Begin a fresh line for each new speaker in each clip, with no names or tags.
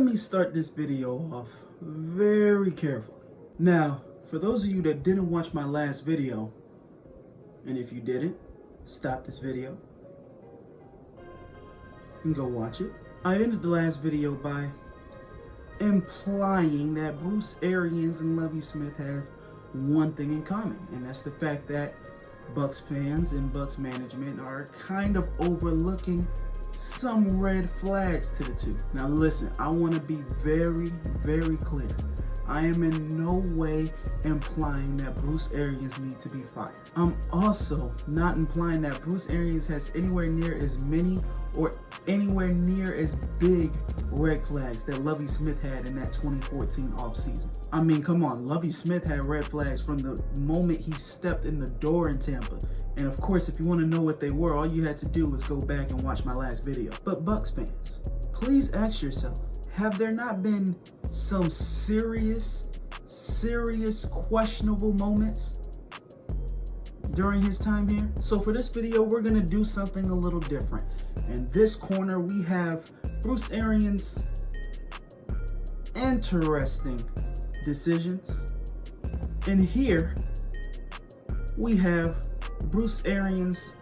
me start this video off very carefully. Now, for those of you that didn't watch my last video, and if you didn't, stop this video and go watch it. I ended the last video by implying that Bruce Arians and Lovie Smith have one thing in common, and that's the fact that Bucs fans and Bucs management are kind of overlooking some red flags to the two. Now listen, I want to be very, very clear. I am in no way implying that Bruce Arians need to be fired. I'm also not implying that Bruce Arians has anywhere near as many or anywhere near as big red flags that Lovie Smith had in that 2014 offseason. I mean, come on, Lovie Smith had red flags from the moment he stepped in the door in Tampa. And of course, if you want to know what they were, all you had to do was go back and watch my last video. But Bucs fans, please ask yourself, have there not been some serious questionable moments during his time here? So for this video, we're gonna do something a little different. In this corner, we have Bruce Arians' interesting decisions. And here, we have Bruce Arians'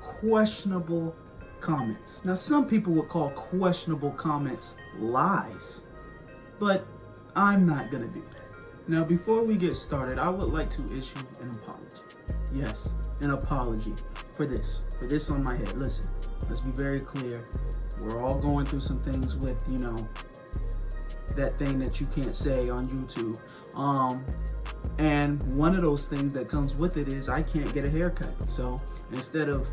questionable comments. Now, some people would call questionable comments lies, but I'm not gonna do that. Now, before we get started, I would like to issue an apology. Yes, an apology for this on my head. Listen, let's be very clear. We're all going through some things with, that thing that you can't say on YouTube. And one of those things that comes with it is I can't get a haircut. So instead of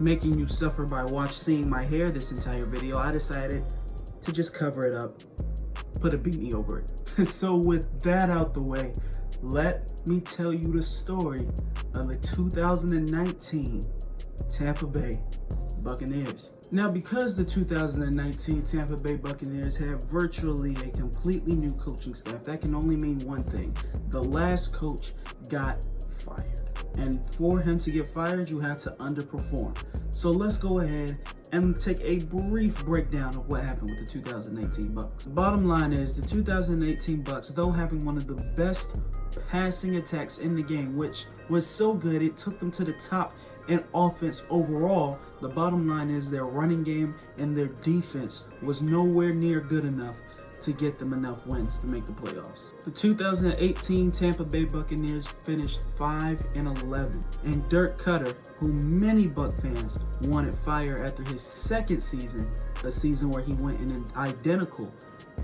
making you suffer by seeing my hair this entire video, I decided to just cover it up, put a beanie over it. So with that out the way, let me tell you the story of the 2019 Tampa Bay Buccaneers. Now, because the 2019 Tampa Bay Buccaneers have virtually a completely new coaching staff, that can only mean one thing. The last coach got fired. And for him to get fired, you have to underperform. So let's go ahead and take a brief breakdown of what happened with the 2018 Bucs. The bottom line is the 2018 Bucs, though having one of the best passing attacks in the game, which was so good it took them to the top in offense overall, the bottom line is their running game and their defense was nowhere near good enough to get them enough wins to make the playoffs. The 2018 Tampa Bay Buccaneers finished 5-11, and Dirk Cutter, who many Buc fans wanted fired after his second season, a season where he went in an identical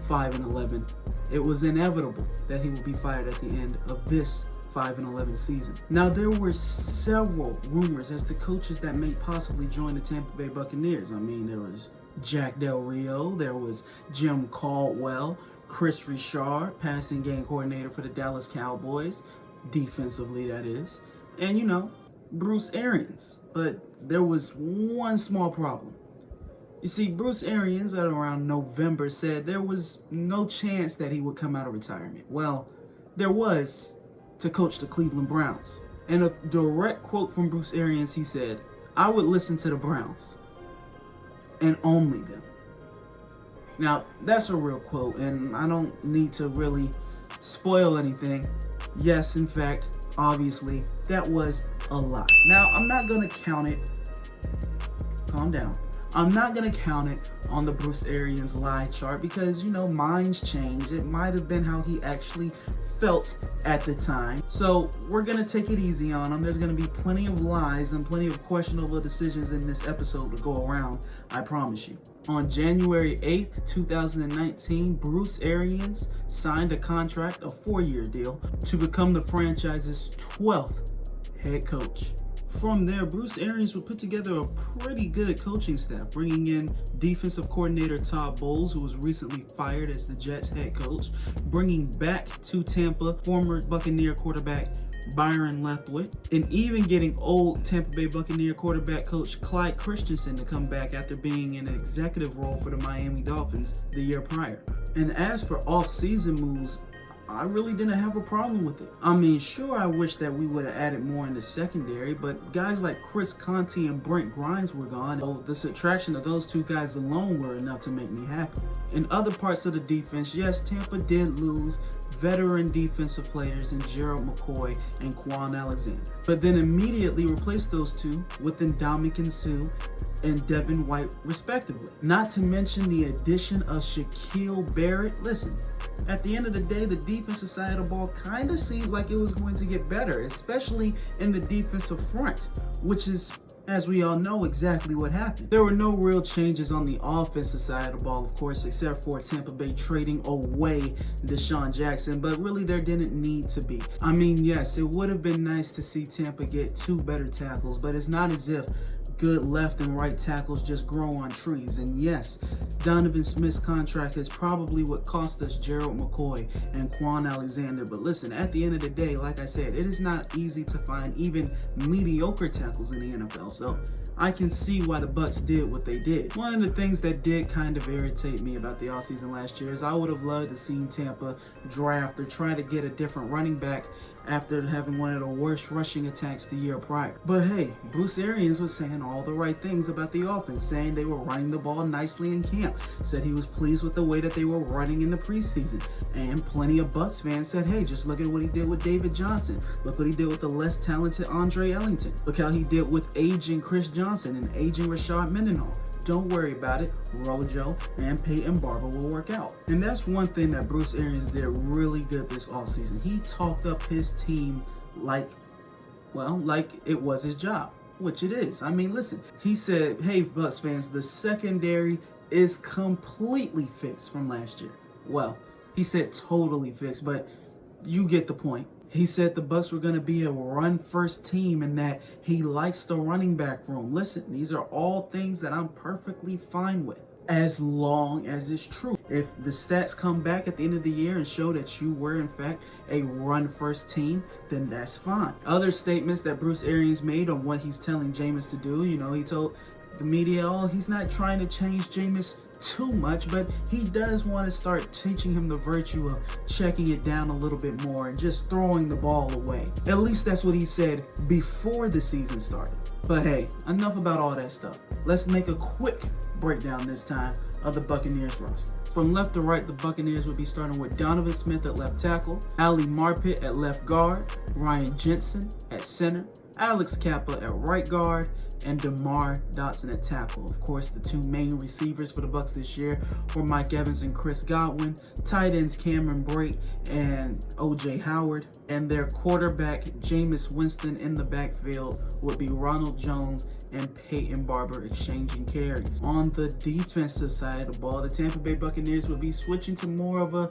5-11, it was inevitable that he would be fired at the end of this 5-11 season. Now, there were several rumors as to coaches that may possibly join the Tampa Bay Buccaneers. I mean, there was Jack Del Rio, there was Jim Caldwell, Chris Richard, passing game coordinator for the Dallas Cowboys, defensively that is, and Bruce Arians. But there was one small problem. You see, Bruce Arians at around November said there was no chance that he would come out of retirement. Well, there was to coach the Cleveland Browns. And a direct quote from Bruce Arians, he said, "I would listen to the Browns and only them." Now, that's a real quote, and I don't need to really spoil anything. Yes, in fact, obviously, that was a lie. Now, I'm not gonna count it. Calm down. I'm not gonna count it on the Bruce Arians lie chart because, minds change. It might have been how he actually felt at the time. So we're gonna take it easy on him. There's gonna be plenty of lies and plenty of questionable decisions in this episode to go around, I promise you. On January 8th, 2019, Bruce Arians signed a contract, a 4-year deal, to become the franchise's 12th head coach. From there, Bruce Arians would put together a pretty good coaching staff, bringing in defensive coordinator Todd Bowles, who was recently fired as the Jets head coach, bringing back to Tampa former Buccaneer quarterback Byron Leftwich, and even getting old Tampa Bay Buccaneer quarterback coach Clyde Christensen to come back after being in an executive role for the Miami Dolphins the year prior. And as for off-season moves, I really didn't have a problem with it. I mean, sure, I wish that we would have added more in the secondary, but guys like Chris Conte and Brent Grimes were gone. So the subtraction of those two guys alone were enough to make me happy. In other parts of the defense, yes, Tampa did lose veteran defensive players in Gerald McCoy and Quan Alexander, but then immediately replaced those two with Ndamukong Suh and Devin White respectively. Not to mention the addition of Shaquille Barrett. Listen, at the end of the day, the defensive side of the ball kind of seemed like it was going to get better, especially in the defensive front, which is, as we all know, exactly what happened. There were no real changes on the offensive side of the ball, of course, except for Tampa Bay trading away Deshaun Jackson, but really there didn't need to be. I mean, yes, it would have been nice to see Tampa get 2 better tackles, but it's not as if good left and right tackles just grow on trees. And yes, Donovan Smith's contract is probably what cost us Gerald McCoy and Quan Alexander. But listen, at the end of the day, like I said, it is not easy to find even mediocre tackles in the NFL. So I can see why the Bucs did what they did. One of the things that did kind of irritate me about the offseason last year is I would have loved to see Tampa draft or try to get a different running back after having one of the worst rushing attacks the year prior. But hey, Bruce Arians was saying all the right things about the offense, saying they were running the ball nicely in camp, said he was pleased with the way that they were running in the preseason, and plenty of Bucs fans said, hey, just look at what he did with David Johnson. Look what he did with the less talented Andre Ellington. Look how he did with aging Chris Johnson and aging Rashad Mendenhall. Don't worry about it. Rojo and Peyton Barber will work out. And that's one thing that Bruce Arians did really good this offseason. He talked up his team like it was his job, which it is. I mean, listen, he said, hey, Bucs fans, the secondary is completely fixed from last year. Well, he said totally fixed, but you get the point. He said the Bucs were going to be a run-first team and that he likes the running back room. Listen, these are all things that I'm perfectly fine with, as long as it's true. If the stats come back at the end of the year and show that you were, in fact, a run-first team, then that's fine. Other statements that Bruce Arians made on what he's telling Jameis to do, he told the media, he's not trying to change Jameis too much, but he does want to start teaching him the virtue of checking it down a little bit more and just throwing the ball away. At least that's what he said before the season started. But hey, enough about all that stuff. Let's make a quick breakdown this time of the Buccaneers roster. From left to right, the Buccaneers will be starting with Donovan Smith at left tackle, Ali Marpet at left guard, Ryan Jensen at center, Alex Kappa at right guard, and DeMar Dotson at tackle. Of course, the two main receivers for the Bucs this year were Mike Evans and Chris Godwin, tight ends Cameron Brate and O.J. Howard, and their quarterback Jameis Winston in the backfield would be Ronald Jones and Peyton Barber exchanging carries. On the defensive side of the ball, the Tampa Bay Buccaneers would be switching to more of a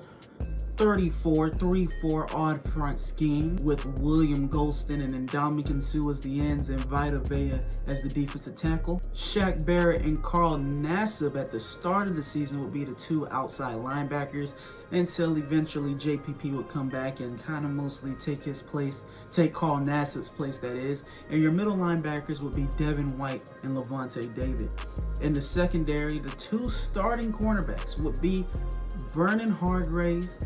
34-3-4 odd front scheme with William Golston and Ndamukong Suh as the ends and Vita Vea as the defensive tackle. Shaq Barrett and Carl Nassib at the start of the season would be the two outside linebackers until eventually JPP would come back and kind of mostly take Carl Nassib's place, that is. And your middle linebackers would be Devin White and Levante David. In the secondary, the two starting cornerbacks would be Vernon Hargraves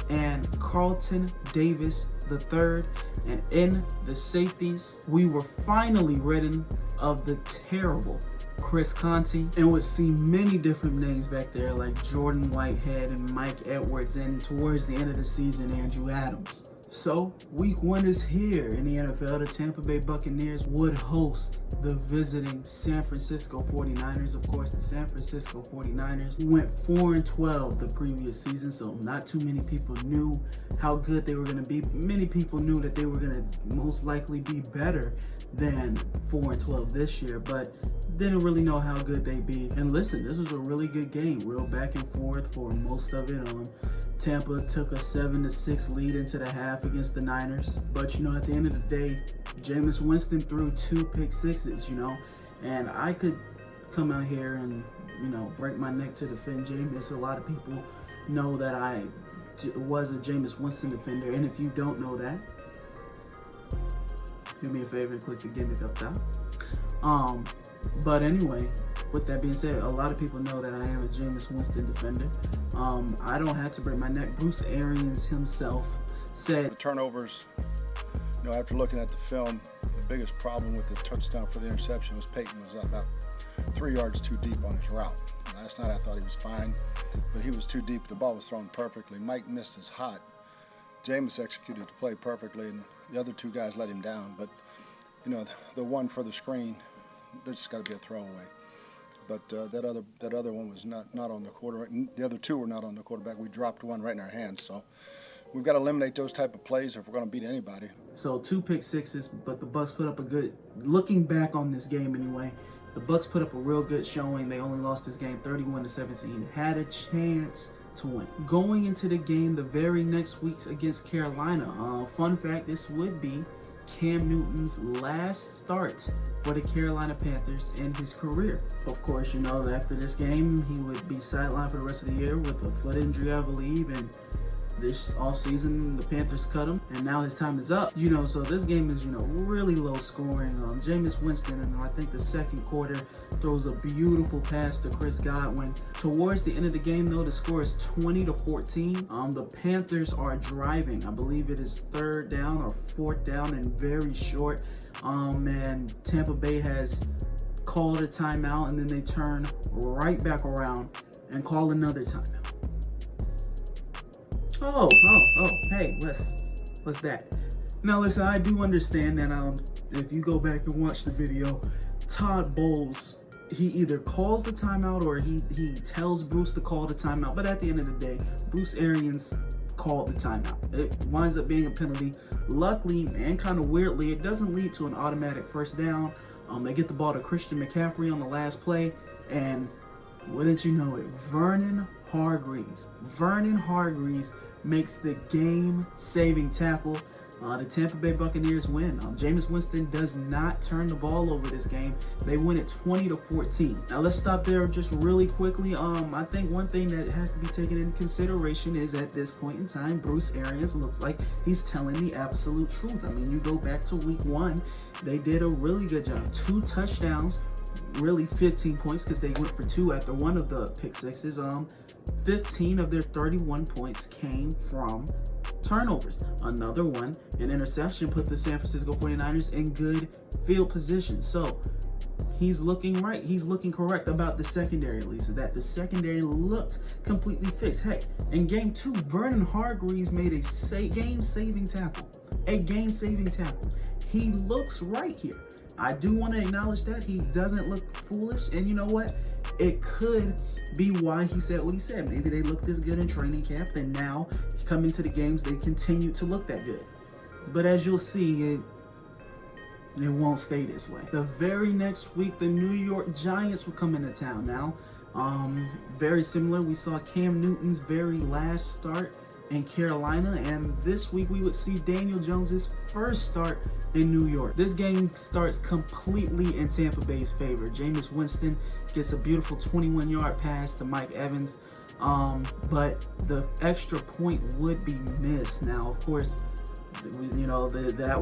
and Carlton Davis III. And in the safeties, we were finally rid of the terrible Chris Conte and would see many different names back there like Jordan Whitehead and Mike Edwards, and towards the end of the season, Andrew Adams. So, week 1 is here in the NFL. The Tampa Bay Buccaneers would host the visiting San Francisco 49ers. Of course, the San Francisco 49ers went 4-12 the previous season, so not too many people knew how good they were going to be. Many people knew that they were going to most likely be better than 4-12 this year, but didn't really know how good they'd be. And listen, this was a really good game, real back and forth for most of it. Tampa took a 7-6 lead into the half against the Niners. But, at the end of the day, Jameis Winston threw 2 pick sixes, and I could come out here and, break my neck to defend Jameis. A lot of people know that I was a Jameis Winston defender. And if you don't know that, do me a favor and click the gimmick up top. But anyway, With that being said, a lot of people know that I am a Jameis Winston defender. I don't have to break my neck. Bruce Arians himself said
the turnovers, after looking at the film, the biggest problem with the touchdown for the interception was Peyton was about 3 yards too deep on his route. Last night I thought he was fine, but he was too deep. The ball was thrown perfectly. Mike missed his hot. Jameis executed the play perfectly, and the other two guys let him down. But, the one for the screen, there's got to be a throwaway. But that other one was not on the quarterback. The other two were not on the quarterback. We dropped one right in our hands. So we've got to eliminate those type of plays if we're going to beat anybody.
So 2 pick sixes, but the Bucs put up a good, looking back on this game anyway, the Bucs put up a real good showing. They only lost this game 31-17. Had a chance to win. Going into the game the very next week against Carolina. Fun fact, this would be Cam Newton's last start for the Carolina Panthers in his career. Of course, after this game, he would be sidelined for the rest of the year with a foot injury, I believe, and this offseason, the Panthers cut him, and now his time is up. So this game is, really low scoring. Jameis Winston, and I think the second quarter, throws a beautiful pass to Chris Godwin. Towards the end of the game, though, the score is 20-14. The Panthers are driving. I believe it is 3rd down or 4th down and very short. And Tampa Bay has called a timeout, and then they turn right back around and call another timeout. Oh, hey, what's that? Now listen, I do understand that if you go back and watch the video, Todd Bowles, he either calls the timeout or he tells Bruce to call the timeout, but at the end of the day, Bruce Arians called the timeout. It winds up being a penalty. Luckily, and kind of weirdly, it doesn't lead to an automatic first down. They get the ball to Christian McCaffrey on the last play, and wouldn't you know it, Vernon Hargreaves makes the game-saving tackle. The Tampa Bay Buccaneers win. Jameis Winston does not turn the ball over this game. They win it 20-14. Now let's stop there just really quickly. I think one thing that has to be taken into consideration is at this point in time, Bruce Arians looks like he's telling the absolute truth. I mean, you go back to week 1, they did a really good job. 2 touchdowns, really 15 points because they went for 2 after one of the pick sixes. 15 of their 31 points came from turnovers. Another one, an interception, put the San Francisco 49ers in good field position. So he's looking right. He's looking correct about the secondary, at least, that the secondary looked completely fixed. Heck, in game 2, Vernon Hargreaves made a game-saving tackle. A game-saving tackle. He looks right here. I do want to acknowledge that he doesn't look foolish, and you know what? It could be why he said what he said. Maybe they looked this good in training camp, and now coming to the games, they continue to look that good. But as you'll see, it won't stay this way. The very next week, the New York Giants will come into town. Now, very similar. We saw Cam Newton's very last start in Carolina, and this week we would see Daniel Jones's first start in New York. This game starts completely in Tampa Bay's favor. Jameis Winston gets a beautiful 21-yard pass to Mike Evans, but the extra point would be missed. Now, of course, that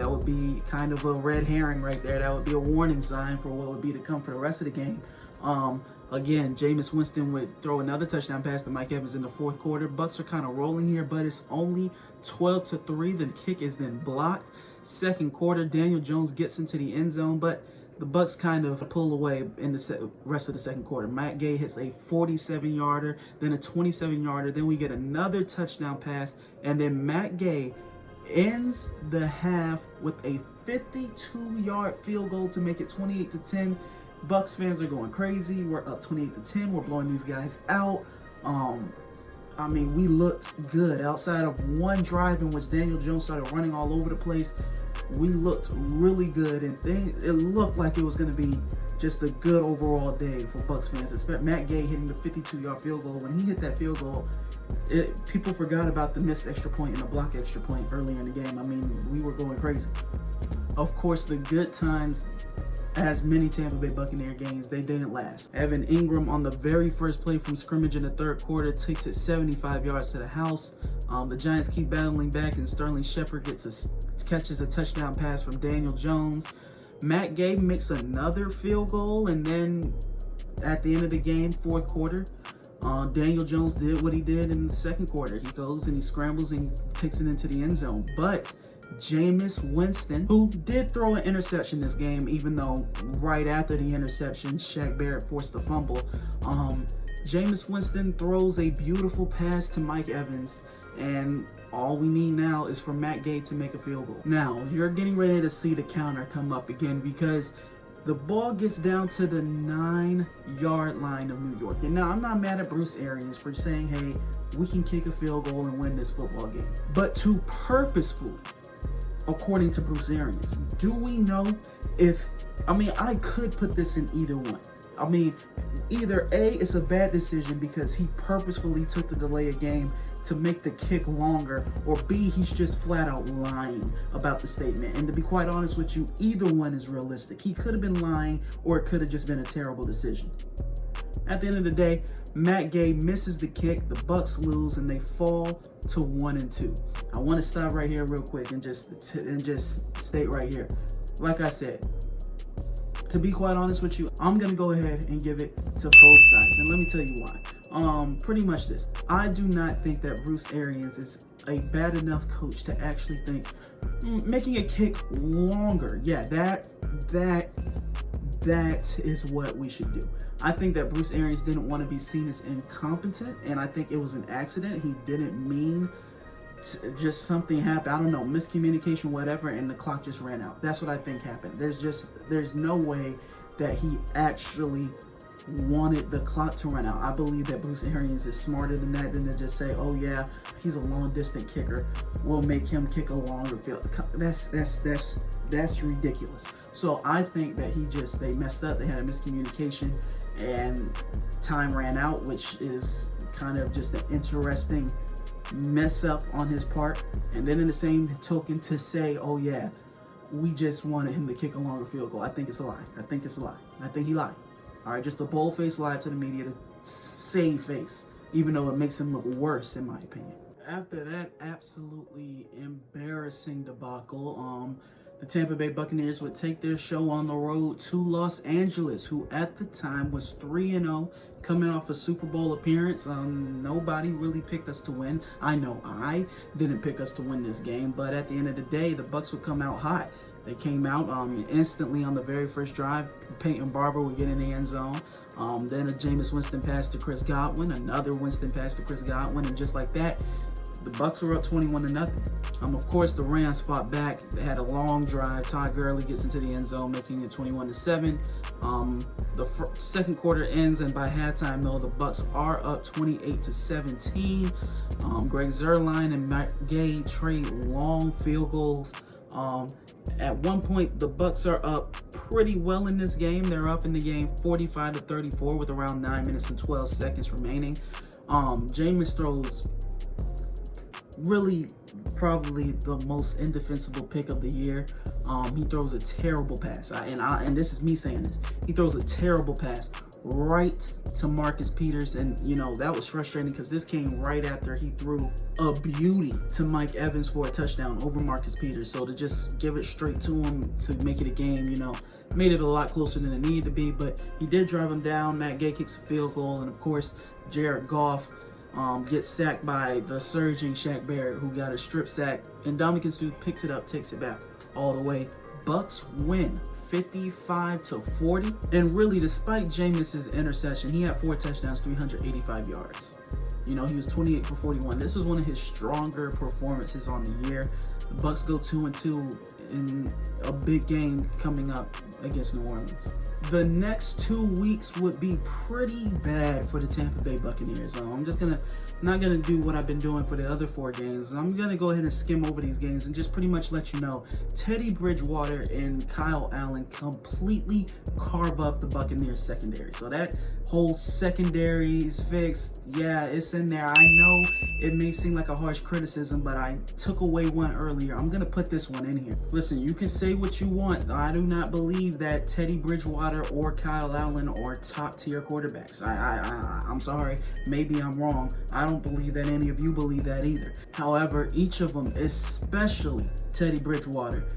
would be kind of a red herring right there. That would be a warning sign for what would be to come for the rest of the game. Again, Jameis Winston would throw another touchdown pass to Mike Evans in the 4th quarter. Bucs are kind of rolling here, but it's only 12-3. The kick is then blocked. 2nd quarter, Daniel Jones gets into the end zone, but the Bucs kind of pull away in the rest of the 2nd quarter. Matt Gay hits a 47-yarder, then a 27-yarder. Then we get another touchdown pass, and then Matt Gay ends the half with a 52-yard field goal to make it 28-10. Bucs fans are going crazy. We're up 28-10. We're blowing these guys out. I mean, we looked good. Outside of one drive in which Daniel Jones started running all over the place, we looked really good, and it looked like it was going to be just a good overall day for Bucs fans. Especially Matt Gay hitting the 52-yard field goal. When he hit that field goal, people forgot about the missed extra point and the block extra point earlier in the game. I mean, we were going crazy. Of course, the good times, as many Tampa Bay Buccaneer games, they didn't last. Evan Ingram on the very first play from scrimmage in the 3rd quarter takes it 75 yards to the house. The Giants keep battling back, and Sterling Shepard catches a touchdown pass from Daniel Jones. Matt Gay makes another field goal, and then at the end of the game, fourth quarter, Daniel Jones did what he did in the second quarter. He goes and he scrambles and takes it into the end zone. But Jameis Winston, who did throw an interception this game, even though right after the interception, Shaq Barrett forced the fumble. Jameis Winston throws a beautiful pass to Mike Evans, and all we need now is for Matt Gay to make a field goal. Now, you're getting ready to see the counter come up again, because the ball gets down to the 9-yard line of New York. And now, I'm not mad at Bruce Arians for saying, hey, we can kick a field goal and win this football game. But to purposefully, according to Bruce Arians, do we know if, I could put this in either one. Either A, it's a bad decision because he purposefully took the delay of game to make the kick longer, or B, he's just flat out lying about the statement. And to be quite honest with you, either one is realistic. He could have been lying, or it could have just been a terrible decision. At the end of the day, Matt Gay misses the kick, the Bucs lose, and they fall to 1-2. I want to stop right here real quick and just state right here. Like I said, to be quite honest with you, I'm going to go ahead and give it to both sides. And let me tell you why. Pretty much this. I do not think that Bruce Arians is a bad enough coach to actually think making a kick longer. Yeah, that is what we should do. I think that Bruce Arians didn't want to be seen as incompetent, and I think it was an accident. He didn't mean just something happened, I don't know, miscommunication, whatever, and the clock just ran out. That's what I think happened. There's no way that he actually wanted the clock to run out. I believe that Bruce Arians is smarter than that, than to just say, oh yeah, he's a long distance kicker, we'll make him kick a longer field. That's ridiculous. So I think that they messed up, they had a miscommunication, and time ran out, which is kind of just an interesting mess up on his part. And then in the same token to say, oh yeah, we just wanted him to kick a longer field goal. I think it's a lie. I think he lied. All right, just a bold-faced lie to the media to save face, even though it makes him look worse, in my opinion. After that absolutely embarrassing debacle, the Tampa Bay Buccaneers would take their show on the road to Los Angeles, who at the time was 3-0, coming off a Super Bowl appearance. Nobody really picked us to win. I know I didn't pick us to win this game, but at the end of the day, the Bucs would come out hot. They came out instantly on the very first drive. Peyton Barber would get in the end zone. Then a Jameis Winston pass to Chris Godwin, another Winston pass to Chris Godwin, and just like that, the Bucs were up 21-0. Of course, the Rams fought back. They had a long drive. Todd Gurley gets into the end zone, making it 21-7. The second quarter ends, and by halftime, though, the Bucs are up 28-17. Greg Zuerlein and Matt Gay trade long field goals. At one point, the Bucs are up pretty well in this game. They're up in the game 45-34 with around 9 minutes and 12 seconds remaining. Jameis throws really probably the most indefensible pick of the year. He throws a terrible pass, and this is me saying this. He throws a terrible pass right to Marcus Peters, and that was frustrating because this came right after he threw a beauty to Mike Evans for a touchdown over Marcus Peters. So to just give it straight to him to make it a game, made it a lot closer than it needed to be, but he did drive him down. Matt Gay kicks a field goal, and of course Jared Goff gets sacked by the surging Shaq Barrett, who got a strip sack, and Dominican Sue picks it up, takes it back all the way. Bucs win 55-40, and really, despite Jameis's interception, he had 4 touchdowns, 385 yards. He was 28 for 41. This was one of his stronger performances on the year. The Bucs go 2-2 in a big game coming up against New Orleans. The next 2 weeks would be pretty bad for the Tampa Bay Buccaneers. I'm just not gonna do what I've been doing for the other 4 games. I'm gonna go ahead and skim over these games and just pretty much let you know Teddy Bridgewater and Kyle Allen completely carve up the Buccaneers secondary. So that whole secondary is fixed. Yeah, it's in there. I know it may seem like a harsh criticism, but I took away one earlier. I'm gonna put this one in here. Listen, you can say what you want. I do not believe that Teddy Bridgewater or Kyle Allen are top tier quarterbacks. I'm sorry, maybe I'm wrong. I don't believe that any of you believe that either. However, each of them, especially Teddy Bridgewater,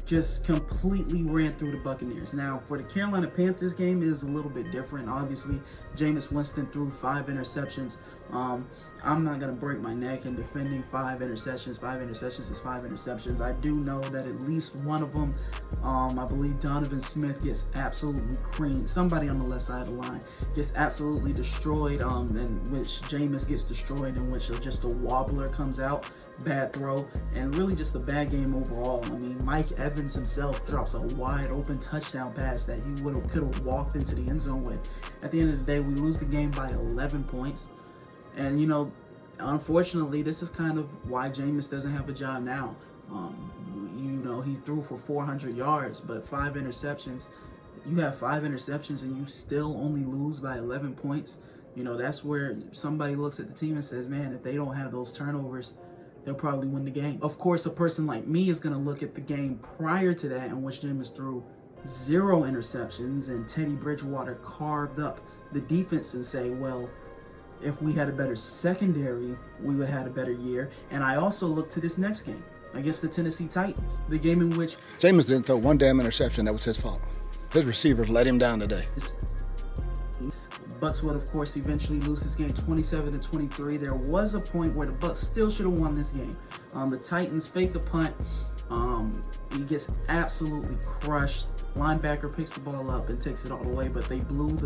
just completely ran through the Buccaneers. Now, for the Carolina Panthers game, it is a little bit different. Obviously, Jameis Winston threw 5 interceptions. I'm not going to break my neck in defending 5 interceptions. 5 interceptions is 5 interceptions. I do know that at least one of them, I believe Donovan Smith gets absolutely creamed. Somebody on the left side of the line gets absolutely destroyed, in which Jameis gets destroyed, in which just a wobbler comes out. Bad throw, and really just a bad game overall. I mean, Mike Evans himself drops a wide open touchdown pass that he could have walked into the end zone with. At the end of the day, we lose the game by 11 points. And, you know, unfortunately, this is kind of why Jameis doesn't have a job now. You know, he threw for 400 yards, but 5 interceptions. You have 5 interceptions and you still only lose by 11 points. You know, that's where somebody looks at the team and says, man, if they don't have those turnovers, they'll probably win the game. Of course, a person like me is going to look at the game prior to that, in which Jameis threw 0 interceptions and Teddy Bridgewater carved up the defense, and say, well, if we had a better secondary, we would have had a better year. And I also look to this next game against the Tennessee Titans, the game in which
Jameis didn't throw one damn interception. That was his fault. His receivers let him down today.
Bucs would, of course, eventually lose this game 27-23. There was a point where the Bucs still should have won this game. The Titans fake a punt. He gets absolutely crushed. Linebacker picks the ball up and takes it all the way, but they blew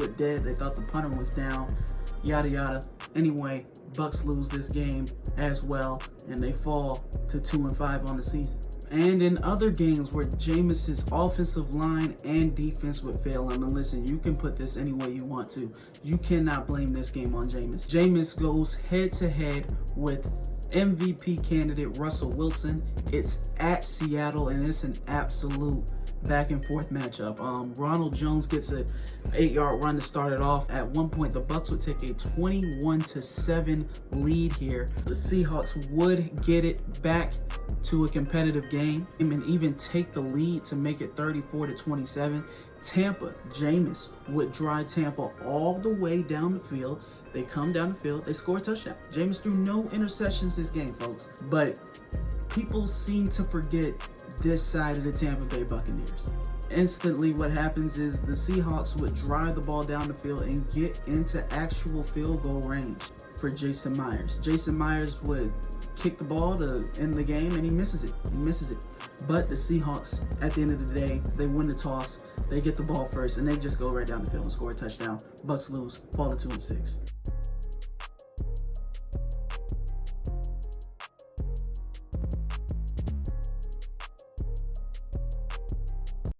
it dead. They thought the punter was down. Yada yada. Anyway, Bucs lose this game as well, and they fall to 2-5 on the season. And in other games where Jameis's offensive line and defense would fail him, and listen, you can put this any way you want to. You cannot blame this game on Jameis. Jameis goes head-to-head with MVP candidate Russell Wilson. It's at Seattle, and it's an absolute back-and-forth matchup. Ronald Jones gets a 8-yard run to start it off. At one point, the Bucs would take a 21-7 lead here. The Seahawks would get it back to a competitive game and even take the lead to make it 34-27. Tampa, Jameis would drive Tampa all the way down the field. They come down the field, they score a touchdown. Jameis threw no interceptions this game, folks. But people seem to forget this side of the Tampa Bay Buccaneers. Instantly, what happens is the Seahawks would drive the ball down the field and get into actual field goal range for Jason Myers. Jason Myers would kick the ball to end the game, and he misses it. But the Seahawks, at the end of the day, they win the toss. They get the ball first, and they just go right down the field and score a touchdown. Bucs lose, fall to 2-6.